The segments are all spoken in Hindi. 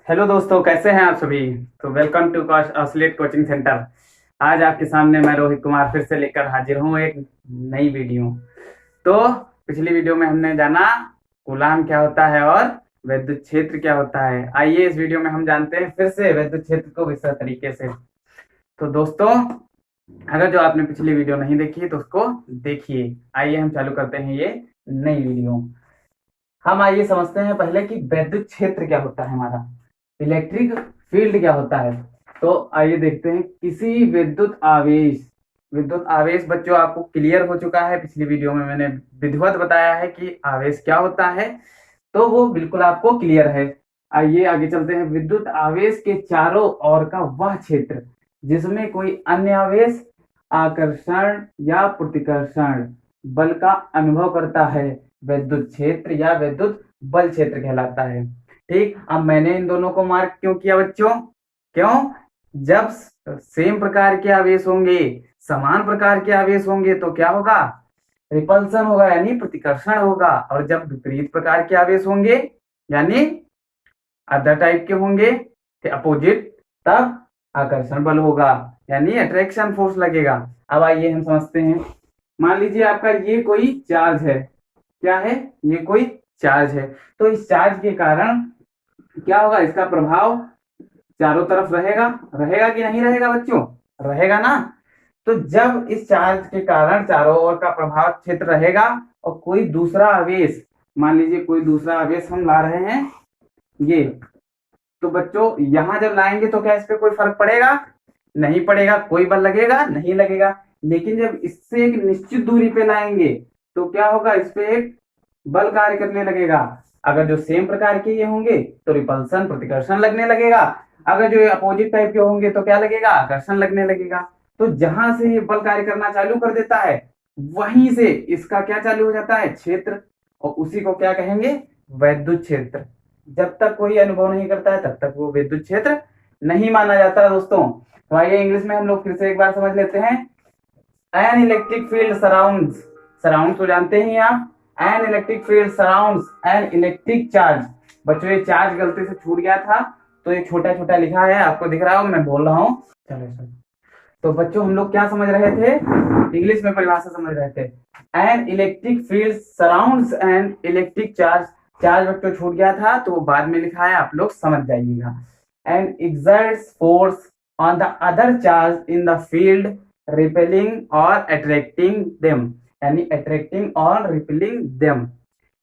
हेलो दोस्तों, कैसे हैं आप सभी। तो वेलकम टू ऑसलेट कोचिंग सेंटर। आज आपके सामने मैं रोहित कुमार फिर से लेकर हाजिर हूँ एक नई वीडियो। तो पिछली वीडियो में हमने जाना कूलाम क्या होता है और विद्युत क्षेत्र क्या होता है। आइए इस वीडियो में हम जानते हैं फिर से विद्युत क्षेत्र को विस्तृत तरीके से। तो दोस्तों, अगर जो आपने पिछली वीडियो नहीं देखी है तो उसको देखिए। आइए हम चालू करते हैं ये नई वीडियो। हम आइए समझते हैं पहले कि विद्युत क्षेत्र क्या होता है हमारा, इलेक्ट्रिक फील्ड क्या होता है। तो आइए देखते हैं किसी विद्युत आवेश बच्चों आपको क्लियर हो चुका है। पिछली वीडियो में मैंने विधिवत बताया है कि आवेश क्या होता है, तो वो बिल्कुल आपको क्लियर है। आइए आगे चलते हैं। विद्युत आवेश के चारों ओर का वह क्षेत्र जिसमें कोई अन्य आवेश आकर्षण या प्रतिकर्षण बल का अनुभव करता है, विद्युत क्षेत्र या विद्युत बल क्षेत्र कहलाता है। ठीक, अब मैंने इन दोनों को मार्क क्यों किया बच्चों? क्यों? जब सेम प्रकार के आवेश होंगे, समान प्रकार के आवेश होंगे तो क्या होगा? रिपल्सन होगा, यानी प्रतिकर्षण होगा। और जब विपरीत प्रकार के आवेश होंगे, यानी अदर टाइप के होंगे, अपोजिट, तब आकर्षण बल होगा, यानी अट्रैक्शन फोर्स लगेगा। अब आइए हम समझते हैं। मान लीजिए आपका ये कोई चार्ज है। क्या है? ये कोई चार्ज है। तो इस चार्ज के कारण क्या होगा? इसका प्रभाव चारों तरफ रहेगा। रहेगा कि नहीं रहेगा बच्चों? रहेगा ना। तो जब इस चार्ज के कारण चारों ओर का प्रभाव क्षेत्र रहेगा और कोई दूसरा आवेश, मान लीजिए कोई दूसरा आवेश हम ला रहे हैं ये, तो बच्चों यहां जब लाएंगे तो क्या इस पे कोई फर्क पड़ेगा? नहीं पड़ेगा। कोई बल लगेगा? नहीं लगेगा। लेकिन जब इससे एक निश्चित दूरी पे लाएंगे तो क्या होगा? इस पे एक बल कार्य करने लगेगा। अगर जो सेम प्रकार के ये होंगे तो रिपल्सन प्रतिकर्षण लगने लगेगा। अगर जो अपोजिट टाइप के होंगे तो क्या लगेगा? आकर्षण लगने लगेगा। तो जहां से ये बल कार्य करना चालू कर देता है वहीं से इसका क्या चालू हो जाता है? क्षेत्र। और उसी को क्या कहेंगे? वैद्युत क्षेत्र। जब तक कोई अनुभव नहीं करता है तब तक वो विद्युत क्षेत्र नहीं माना जाता दोस्तों। तो आइए इंग्लिश में हम लोग फिर से एक बार समझ लेते हैं। An electric field surrounds, surrounds तो जानते ही आप। An electric field surrounds an electric charge. बच्चों ये चार्ज गलती से छूट गया था तो ये छोटा छोटा लिखा है, आपको दिख रहा हो, मैं बोल रहा हूँ। चलो सर, तो बच्चों हम लोग क्या समझ रहे थे? इंग्लिश में परिभाषा समझ रहे थे। An electric field surrounds an electric charge. Charge बच्चों छूट गया था तो वो बाद में लिखा है, आप लोग समझ जाइएगा। And exerts force on the other charge in the field repelling और अट्रैक्टिंग देम, यानी अट्रैक्टिंग और रिपेलिंग देम।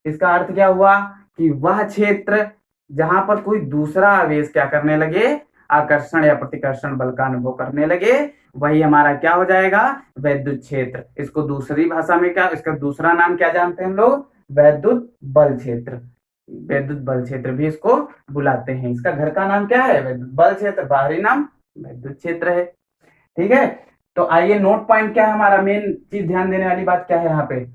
इसका अर्थ क्या हुआ? कि वह क्षेत्र जहां पर कोई दूसरा आवेश क्या करने लगे? आकर्षण या प्रतिकर्षण बल का अनुभव करने लगे, वही हमारा क्या हो जाएगा? वैद्युत क्षेत्र। इसको दूसरी भाषा में क्या, इसका दूसरा नाम क्या जानते हैं हम लोग? वैद्युत बल क्षेत्र। वैद्युत बल क्षेत्र भी इसको बुलाते हैं। इसका घर का नाम क्या है? वैद्युत बल क्षेत्र। बाहरी नाम वैद्युत क्षेत्र है। ठीक है। तो आइए नोट पॉइंट क्या है हमारा, मेन चीज ध्यान देने वाली बात क्या है यहाँ पे?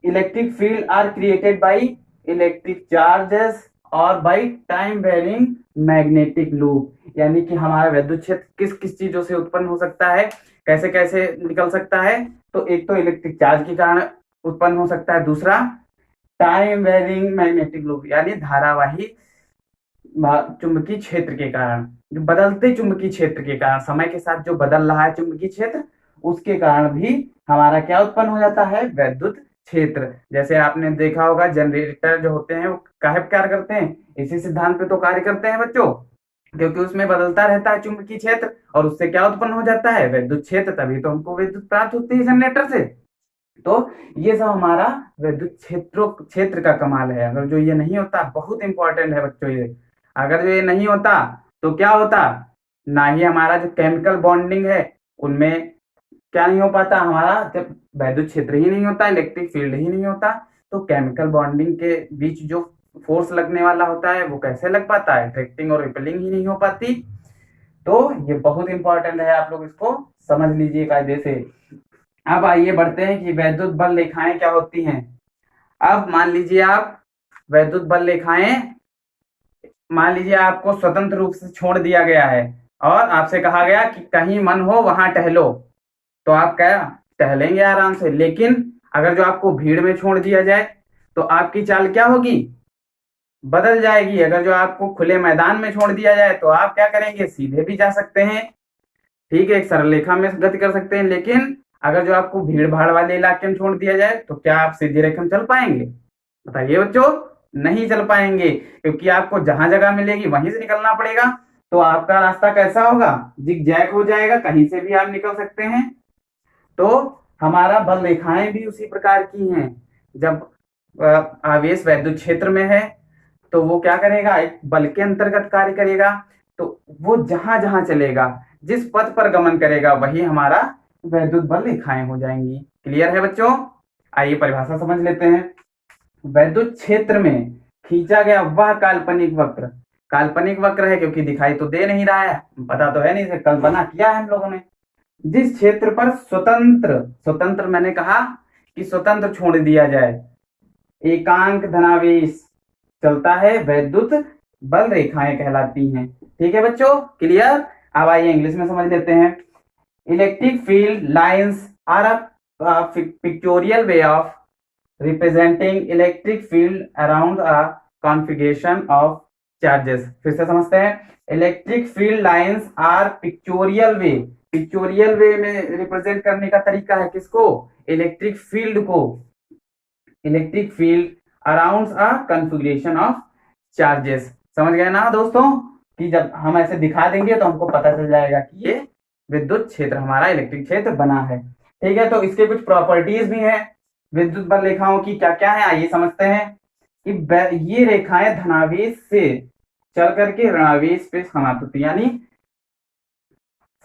Electric field are created by electric charges और by time varying magnetic loop. यानी कि हमारा विद्युत क्षेत्र किस किस चीजों से उत्पन्न हो सकता है, कैसे कैसे निकल सकता है? तो एक तो इलेक्ट्रिक चार्ज के कारण उत्पन्न हो सकता है, दूसरा टाइम वेरिंग मैग्नेटिक लूप यानी धारावाही चुंबकीय क्षेत्र के कारण, जो बदलते चुंबकीय क्षेत्र के कारण, समय के साथ जो बदल रहा है चुंबकीय क्षेत्र, उसके कारण भी हमारा क्या उत्पन्न हो जाता है? वैद्युत क्षेत्र। जैसे आपने देखा होगा जनरेटर जो होते हैं वो काहे कार्य करते हैं? इसी सिद्धांत पे तो कार्य करते हैं बच्चों, क्योंकि उसमें बदलता रहता है चुंबकीय क्षेत्र और उससे क्या उत्पन्न हो जाता है? विद्युत क्षेत्र। तभी तो हमको विद्युत प्राप्त होती है जनरेटर से। तो ये सब हमारा विद्युत क्षेत्र का कमाल है। अगर जो ये नहीं होता, बहुत इंपॉर्टेंट है बच्चों ये, अगर जो ये नहीं होता तो क्या होता? ना ही हमारा जो केमिकल बॉन्डिंग है उनमें क्या नहीं हो पाता हमारा, जब वैद्युत क्षेत्र ही नहीं होता, इलेक्ट्रिक फील्ड ही नहीं होता, तो केमिकल बॉन्डिंग के बीच जो फोर्स लगने वाला होता है वो कैसे लग पाता है? अट्रैक्टिंग और रिपेलिंग ही नहीं हो पाती। तो ये बहुत इंपॉर्टेंट है, आप लोग इसको समझ लीजिए कायदे से। अब आइए बढ़ते हैं कि वैद्युत बल रेखाएं क्या होती हैं। अब मान लीजिए आप वैद्युत बल रेखाएं, मान लीजिए आपको स्वतंत्र रूप से छोड़ दिया गया है और आपसे कहा गया कि कहीं मन हो वहां टहलो, तो आप क्या टहलेंगे आराम से। लेकिन अगर जो आपको भीड़ में छोड़ दिया जाए तो आपकी चाल क्या होगी? बदल जाएगी। अगर जो आपको खुले मैदान में छोड़ दिया जाए तो आप क्या करेंगे, सीधे भी जा सकते हैं, ठीक है, एक सरल रेखा में गति कर सकते हैं। लेकिन अगर जो आपको भीड़ भाड़ वाले इलाके में छोड़ दिया जाए तो क्या आप सीधी रेखा में चल पाएंगे? बताइए बच्चों, नहीं चल पाएंगे, क्योंकि आपको जहां जगह मिलेगी वहीं से निकलना पड़ेगा। तो आपका रास्ता कैसा होगा, जिगजैग हो जाएगा, कहीं से भी आप निकल सकते हैं। तो हमारा बल रेखाएं भी उसी प्रकार की हैं। जब आवेश वैद्युत क्षेत्र में है तो वो क्या करेगा, एक बल के अंतर्गत कार्य करेगा। तो वो जहां जहां चलेगा, जिस पथ पर गमन करेगा, वही हमारा वैद्युत बल रेखाएं हो जाएंगी। क्लियर है बच्चों? आइए परिभाषा समझ लेते हैं। वैद्युत क्षेत्र में खींचा गया वह काल्पनिक वक्र, काल्पनिक वक्र है क्योंकि दिखाई तो दे नहीं रहा है, पता तो है नहीं, इसे कल्पना किया है हम लोगों ने। जिस क्षेत्र पर स्वतंत्र, स्वतंत्र मैंने कहा कि स्वतंत्र छोड़ दिया जाए, एकांक धनावेश चलता है, वैद्युत बल रेखाएं कहलाती हैं। ठीक है बच्चों, क्लियर? अब आइए इंग्लिश में समझ लेते हैं। Electric field lines are a pictorial way of representing electric field around a configuration of charges. फिर से समझते हैं। Electric field lines are pictorial way, pictorial way में रिप्रेजेंट करने का तरीका है किसको, इलेक्ट्रिक फील्ड को, electric field around a configuration of charges. समझ गए ना दोस्तों, कि जब हम ऐसे दिखा देंगे तो हमको पता चल जाएगा कि ये विद्युत क्षेत्र हमारा इलेक्ट्रिक क्षेत्र बना है। ठीक है, तो इसके कुछ प्रॉपर्टीज भी हैं विद्युत बल रेखाओं की, क्या क्या है आइए समझते हैं। कि ये रेखाएं धनावेश से चल करके ऋणावेश पे समाप्त होती, यानी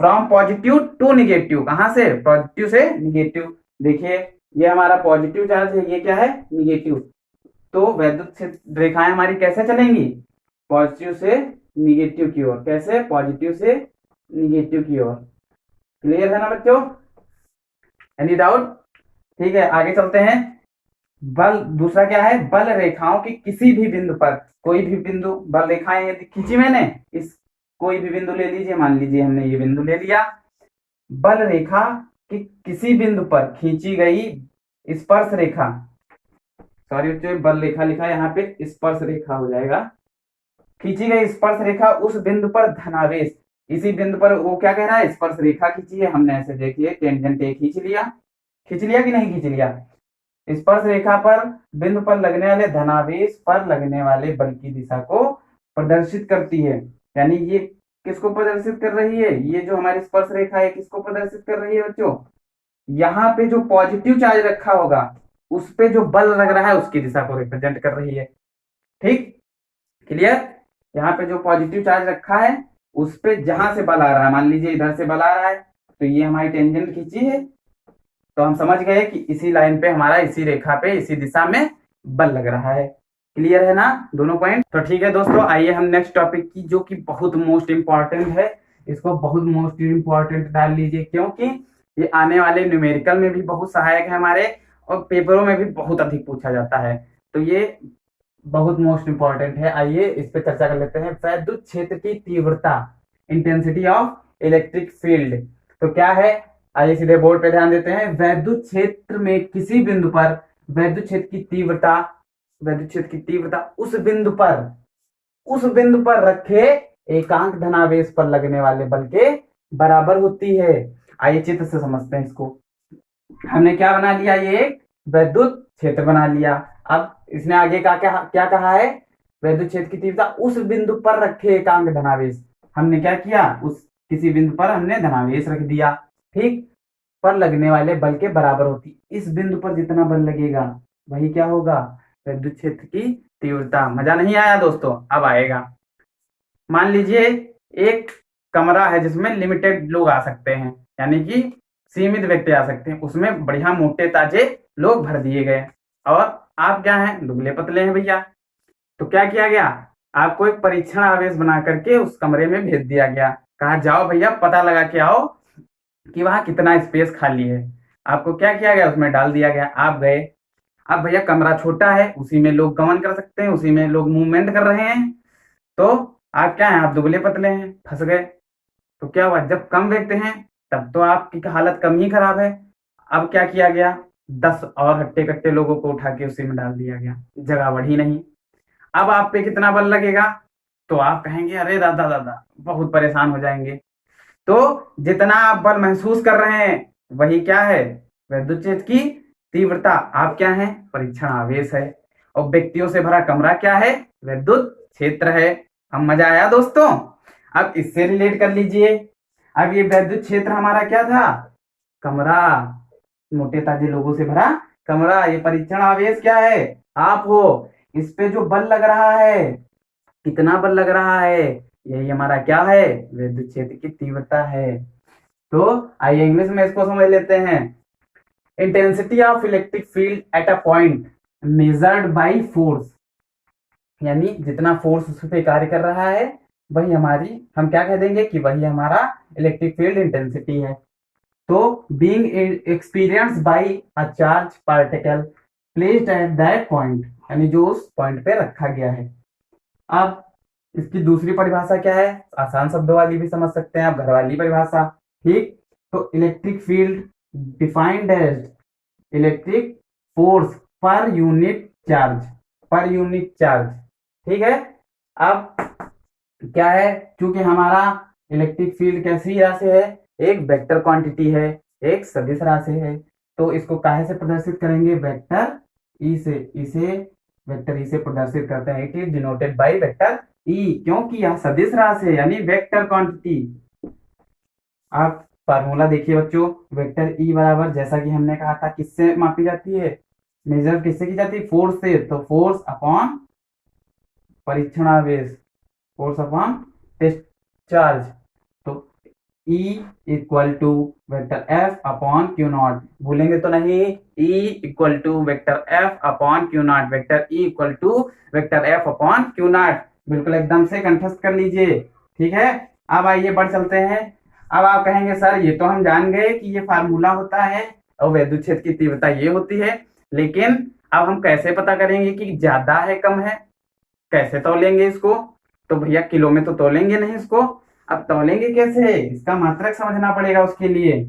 फ्रॉम पॉजिटिव टू निगेटिव, कहां से, पॉजिटिव से निगेटिव। देखिए ये हमारा पॉजिटिव चार्ज है, ये क्या है, निगेटिव। तो वैद्युत रेखाएं हमारी कैसे चलेंगी, पॉजिटिव से निगेटिव की ओर। कैसे, पॉजिटिव से निगेटिव की ओर। क्लियर है ना बच्चों, एनी डाउट? ठीक है, आगे चलते हैं। बल दूसरा क्या है, बल रेखाओं की किसी भी बिंदु पर, कोई भी बिंदु, बल रेखाएं यदि खींची मैंने, इस कोई भी बिंदु ले लीजिए, मान लीजिए हमने ये बिंदु ले लिया। बल रेखा की किसी बिंदु पर खींची गई स्पर्श रेखा, सॉरी बच्चों बल रेखा लिखा है यहाँ पे, स्पर्श रेखा हो जाएगा। खींची गई स्पर्श रेखा उस बिंदु पर धनावेश, इसी बिंदु पर वो क्या कह रहा है, स्पर्श रेखा खींची है हमने, ऐसे देखिए टेंजेंट ए खींच लिया, खींच लिया कि नहीं खींच लिया। स्पर्श रेखा पर बिंदु पर लगने वाले धनावेश पर लगने वाले बल की दिशा को प्रदर्शित करती है। यानी ये किसको प्रदर्शित कर रही है, ये जो हमारी स्पर्श रेखा है किसको प्रदर्शित कर रही है बच्चों, यहाँ पे जो पॉजिटिव चार्ज रखा होगा उस पे जो बल लग रहा है उसकी दिशा को रिप्रेजेंट कर रही है। ठीक, क्लियर? यहाँ पे जो पॉजिटिव चार्ज रखा है उस पे जहां से बल आ रहा है, मान लीजिए इधर से बल आ रहा है तो ये हमारी टेंजेंट खींची है, तो हम समझ गए कि इसी लाइन पे हमारा, इसी रेखा पे, इसी दिशा में बल लग रहा है। क्लियर है ना दोनों पॉइंट? तो ठीक है दोस्तों, आइए हम नेक्स्ट टॉपिक की, जो कि बहुत मोस्ट इंपॉर्टेंट है, इसको बहुत मोस्ट इंपॉर्टेंट डाल लीजिए, क्योंकि ये आने वाले न्यूमेरिकल में भी बहुत सहायक है हमारे, और पेपरों में भी बहुत अधिक पूछा जाता है। तो ये बहुत मोस्ट इंपॉर्टेंट है। आइए इस पे चर्चा कर लेते हैं। वैद्युत क्षेत्र की तीव्रता, इंटेंसिटी ऑफ इलेक्ट्रिक फील्ड, तो क्या है, आइए सीधे बोर्ड पे ध्यान देते हैं। वैद्युत क्षेत्र में किसी बिंदु पर वैद्युत क्षेत्र की तीव्रता, वैद्युत क्षेत्र की तीव्रता उस बिंदु पर, उस बिंदु पर रखे एकांक धनावेश पर लगने वाले बल के बराबर होती है। आइए चित्र से समझते हैं इसको। हमने क्या बना लिया, ये एक वैद्युत क्षेत्र बना लिया। अब इसने आगे का क्या कहा है, वैद्युत क्षेत्र की तीव्रता उस बिंदु पर रखे एकांक धनावेश, हमने क्या किया, उस किसी बिंदु पर हमने धनावेश रख दिया, ठीक, पर लगने वाले बल के बराबर होती। इस बिंदु पर जितना बल लगेगा वही क्या होगा, विद्युत क्षेत्र की तीव्रता। मजा नहीं आया दोस्तों, अब आएगा। मान लीजिए एक कमरा है जिसमें लिमिटेड लोग आ सकते हैं, यानी कि सीमित व्यक्ति आ सकते हैं, उसमें बढ़िया मोटे ताजे लोग भर दिए गए, और आप क्या हैं, दुबले पतले हैं भैया। तो क्या किया गया, आपको एक परीक्षण आवेश बना करके उस कमरे में भेज दिया गया, कहा जाओ भैया पता लगा के आओ कि वहां कितना स्पेस खाली है। आपको क्या किया गया, उसमें डाल दिया गया, आप गए। अब भैया कमरा छोटा है, उसी में लोग गमन कर सकते हैं, उसी में लोग मूवमेंट कर रहे हैं, तो आप क्या है, आप दुबले पतले हैं, फंस गए। तो क्या हुआ, जब कम व्यक्ति हैं तब तो आपकी हालत कम ही खराब है। अब क्या किया गया, 10 और हट्टे कट्टे लोगों को उठा के उसी में डाल दिया गया, जगह बढ़ी नहीं। अब आप पे कितना बल लगेगा, तो आप कहेंगे अरे दादा दादा, बहुत परेशान हो जाएंगे। तो जितना आप बल महसूस कर रहे हैं वही क्या है, विद्युत क्षेत्र की तीव्रता। आप क्या है, परीक्षण आवेश है। और व्यक्तियों से भरा कमरा क्या है, विद्युत क्षेत्र है। अब मजा आया दोस्तों। अब इससे रिलेट कर लीजिए। अब ये विद्युत क्षेत्र हमारा क्या था, कमरा, मोटे ताजे लोगों से भरा कमरा। ये परीक्षण आवेश क्या है, आप हो। इस पे जो बल लग रहा है, कितना बल लग रहा है, यही हमारा क्या है, विद्युत क्षेत्र की तीव्रता है। तो आइए इंग्लिश में इसको समझ लेते हैं। Intensity of electric field at a point measured by force, यानी जितना फोर्स उस पे कार्य कर रहा है वही हमारी, हम क्या कह देंगे कि वही हमारा इलेक्ट्रिक फील्ड इंटेंसिटी है। तो being experience by a charge particle placed at that point, यानी जो उस पॉइंट पे रखा गया है। अब इसकी दूसरी परिभाषा क्या है, आसान शब्दों वाली भी समझ सकते हैं आप, घर वाली परिभाषा। ठीक, तो electric field defined as electric force per unit charge, per unit charge. ठीक है। अब क्या है, क्योंकि हमारा इलेक्ट्रिक फील्ड कैसी राशि है, एक वेक्टर क्वांटिटी है, एक सदिश राशि है। तो इसको काहे से प्रदर्शित करेंगे, वेक्टर ई से। इसे वेक्टर ई से प्रदर्शित करते हैं, it is denoted by vector E, क्योंकि यह सदिश राशि है यानी वेक्टर क्वांटिटी। आप फार्मूला देखिए बच्चों, वेक्टर ई बराबर, जैसा कि हमने कहा था, किससे मापी जाती है, मेजर किससे की जाती है, फोर्स से। तो फोर्स अपॉन परीक्षण आवेश, फोर्स अपॉन टेस्ट चार्ज। तो E equal to vector F upon q nought, भूलेंगे तो नहीं, E equal to vector F upon q nought, vector E equal to vector F upon q nought, बिल्कुल एकदम से कंठस्थ कर लीजिए। ठीक है। अब आइए बढ़ चलते हैं। अब आप कहेंगे सर ये तो हम जान गए कि ये फार्मूला होता है और विद्युत क्षेत्र की तीव्रता ये होती है, लेकिन अब हम कैसे पता करेंगे कि ज्यादा है कम है, कैसे तौलेंगे इसको, तो भैया किलो में तो तौलेंगे नहीं इसको। अब तौलेंगे कैसे, इसका मात्रक समझना पड़ेगा उसके लिए।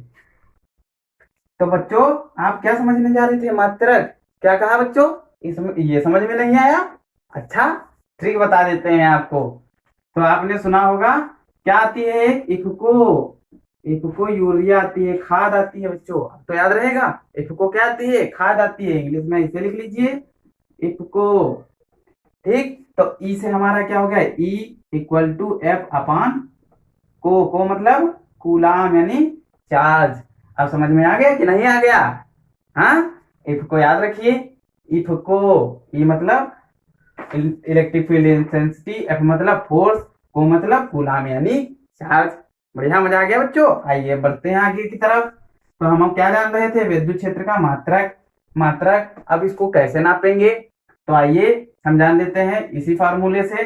तो बच्चों आप क्या समझने जा रहे थे, मात्रक, क्या कहा बच्चों, इसमें ये समझ में नहीं आया। अच्छा, ट्रिक बता देते हैं आपको। तो आपने सुना होगा, क्या आती है, इफको, इफको यूरिया आती है, खाद आती है बच्चों, तो याद रहेगा। इफको क्या आती है, खाद आती है, इंग्लिश में इसे लिख लीजिए, इफको। ठीक, तो ई से हमारा क्या हो गया, ई इक्वल टू एफ अपान को मतलब कूलाम यानी चार्ज। अब समझ में आ गया कि नहीं आ गया, हाँ। इफ को याद रखिए, इफ को, ई मतलब इलेक्ट्रिक फील्ड इंटेंसिटी, एफ मतलब फोर्स, को मतलब कूलाम यानी चार्ज। बढ़िया, मजा आ गया बच्चों। आइए बढ़ते हैं आगे की तरफ। तो हम क्या जान रहे थे, विद्युत क्षेत्र का मात्रक, मात्रक। अब इसको कैसे नापेंगे, तो आइए हम जान लेते हैं इसी फार्मूले से।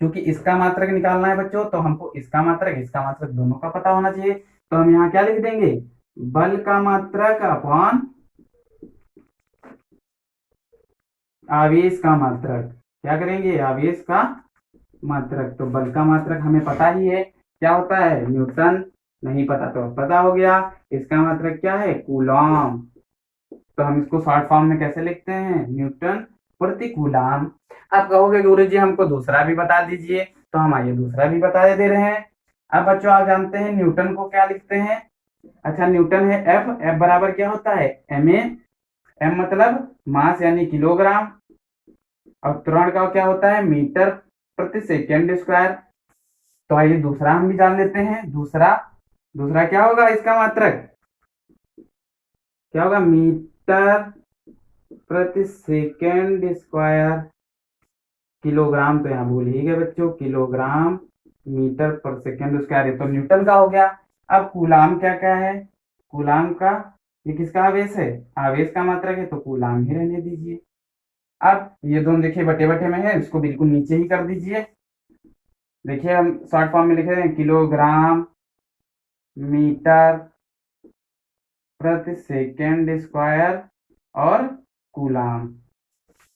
क्योंकि इसका मात्रक निकालना है बच्चों, तो हमको इसका मात्रक दोनों का पता होना चाहिए। तो हम यहाँ क्या लिख देंगे, बल का मात्रक अपॉन आवेश का मात्रक। क्या करेंगे, आवेश का मात्रक। तो बल का मात्रक हमें पता ही है, क्या होता है, न्यूटन। नहीं पता तो पता हो गया। इसका मात्रक क्या है, कूलॉम। तो हम इसको शॉर्ट फॉर्म में कैसे लिखते हैं, न्यूटन प्रति कूलॉम। आप कहोगे गुरु जी हमको दूसरा भी बता दीजिए, तो हम आइए दूसरा भी बता दे रहे हैं। अब बच्चों आप जानते हैं न्यूटन को क्या लिखते हैं, अच्छा न्यूटन है एफ, एफ बराबर क्या होता है, एम ए, एम मतलब मास यानी किलोग्राम, और त्वरण का क्या होता है, मीटर प्रति सेकेंड स्क्वायर। तो आइए दूसरा हम भी जान लेते हैं, दूसरा, दूसरा क्या होगा, इसका मात्रक क्या होगा, मीटर प्रति सेकेंड स्क्वायर। किलोग्राम तो यहाँ भूल ही गए बच्चों, किलोग्राम मीटर पर सेकेंड स्क्वायर, ये तो न्यूटन का हो गया। अब कूलाम क्या क्या है, कूलाम का, ये किसका आवेश है, आवेश का मात्रक है, तो कूलाम ही रहने दीजिए। अब ये दोनों देखिए बटे बटे में है, इसको बिल्कुल नीचे ही कर दीजिए। देखिए हम शॉर्ट फॉर्म में लिख रहे हैं, किलोग्राम मीटर प्रति सेकेंड स्क्वायर और कूलाम।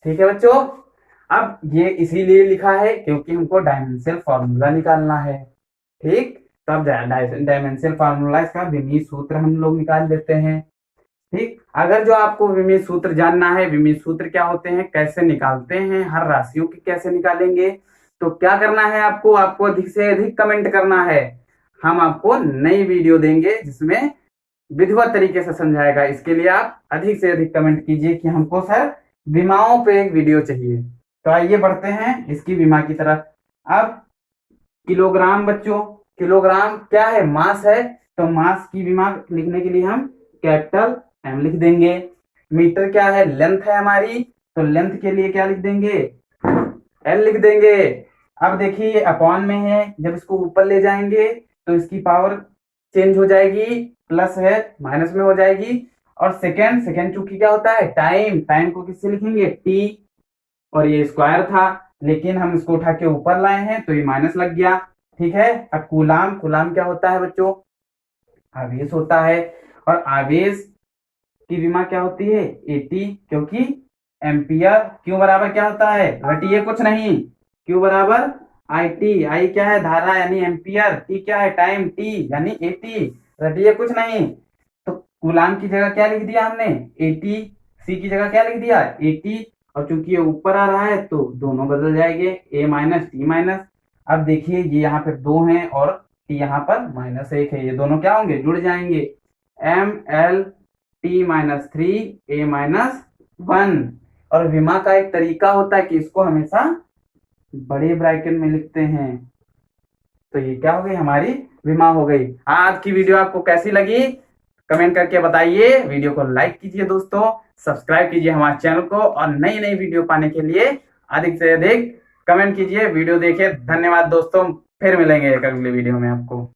ठीक है बच्चों। अब ये इसीलिए लिखा है क्योंकि हमको डायमेंशियल फॉर्मूला निकालना है। ठीक, तो अब डायमेंशियल फॉर्मूला, इसका विमीय सूत्र हम लोग निकाल लेते हैं। ठीक। अगर जो आपको विमीय सूत्र जानना है, विमीय सूत्र क्या होते हैं, कैसे निकालते हैं, हर राशियों की कैसे निकालेंगे, तो क्या करना है आपको अधिक से अधिक कमेंट करना है। हम आपको नई वीडियो देंगे जिसमें विधिवत तरीके से समझाएगा। इसके लिए आप अधिक से अधिक कमेंट कीजिए कि हमको सर विमाओं पे एक वीडियो चाहिए। तो आइए बढ़ते हैं इसकी विमा की तरफ। अब किलोग्राम बच्चों, किलोग्राम क्या है, मास है, तो मास की विमा लिखने के लिए हम कैपिटल एम लिख देंगे। मीटर क्या है, लेंथ है हमारी, तो लेंथ के लिए क्या लिख देंगे, एल लिख देंगे। अब देखिए अपॉन में है, जब इसको ऊपर ले जाएंगे तो इसकी पावर चेंज हो जाएगी, प्लस है माइनस में हो जाएगी। और सेकेंड, सेकेंड चूंकि क्या होता है टाइम, टाइम को किससे लिखेंगे, टी, और ये स्क्वायर था लेकिन हम इसको उठा के ऊपर लाए हैं तो ये माइनस लग गया। ठीक है। अब कूलाम, कूलाम क्या होता है बच्चों, आवेश होता है। और आवेश की विमा क्या होती है, एटी, क्योंकि एम्पियर, क्यू बराबर क्या होता है, घटिए कुछ नहीं, क्यू बराबर आई टी, आई क्या है धारा यानी एम्पियर, टी क्या है टाइम, टी यानी एटी, घटिए कुछ नहीं। तो कूलाम की जगह क्या लिख दिया हमने, एटी, सी की जगह क्या लिख दिया, एटी, और चूंकि ये ऊपर आ रहा है तो दोनों बदल जाएंगे, ए माइनस टी माइनस। अब देखिए ये यहाँ पे 2 हैं और टी यहाँ पर -1 है, ये दोनों क्या होंगे, जुड़ जाएंगे, एम एल टी -3 ए -1। और विमा का एक तरीका होता है कि इसको हमेशा बड़े ब्रैकेट में लिखते हैं। तो ये क्या हो गई, हमारी विमा हो गई। आज की वीडियो आपको कैसी लगी कमेंट करके बताइए। वीडियो को लाइक कीजिए दोस्तों, सब्सक्राइब कीजिए हमारे चैनल को, और नई नई वीडियो पाने के लिए अधिक से अधिक कमेंट कीजिए, वीडियो देखिए। धन्यवाद दोस्तों, फिर मिलेंगे एक अगले वीडियो में आपको।